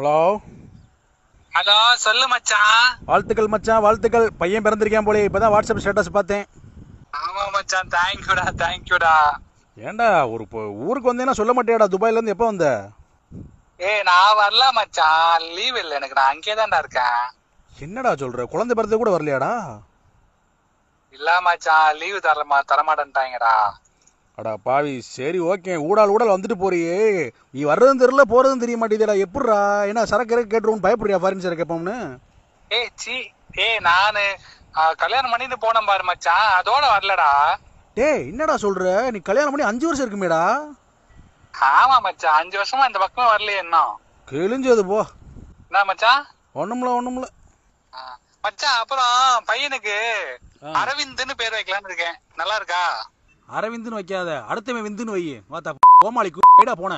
Hello hello, சொல்லு மச்சான். வாழ்த்துக்கள் மச்சான், வாழ்த்துக்கள். பையன் பிறந்திருக்கேன் போலே, இப்பதான் வாட்ஸ்அப் ஸ்டேட்டஸ் பார்த்தேன். ஆமா மச்சான், தேங்க்யூடா தேங்க்யூடா. ஏன்டா ஊருக்கு வந்தேன்னா சொல்ல மாட்டேடா? துபாயில இருந்து எப்போ வந்த? நான் வரல மச்சான், லீவ் இல்ல எனக்கு, நான் அங்கே தான்டா இருக்கேன். என்னடா சொல்ற? குழந்தை பிறந்தது கூட வரலையாடா? இல்ல மச்சான், லீவு தரமாட்டேன்ட்டாங்கடா. அடா பாவி, சரி ஓகே. ஊடால் வந்துட்டு போறியே, நீ வர்றதும் தெரியல போறதும் தெரிய மாட்டேதா? எப்படிடா? என்ன சரக்கு கேட்டுருவோன்னு பயப்படுறியா? ஃபாரின் சரக்கு கேட்போம்னு? சி நானு கல்யாணம் பண்ணிட்டு போனேன் பாரு மச்சான், அதோட வரலடா. டேய் என்னடா சொல்ற? நீ கல்யாணம் பண்ணி 5 வருஷம் இருக்குமேடா? ஆமா மச்சான், 5 வருஷமா இந்த பக்கமே வரலையே இன்னும். கிழிஞ்சது போ. என்ன மச்சான்? ஒண்ணுமில்ல. மச்சான், அப்புறம் பையனுக்கு அரவிந்த்னு பேர் வைக்கலான்னு இருக்கேன், நல்லா இருக்கா? அரவிந்துன்னு வைக்காத, அடுத்தவன் விந்துன்னு வை. வாத்தா கோமாளி போன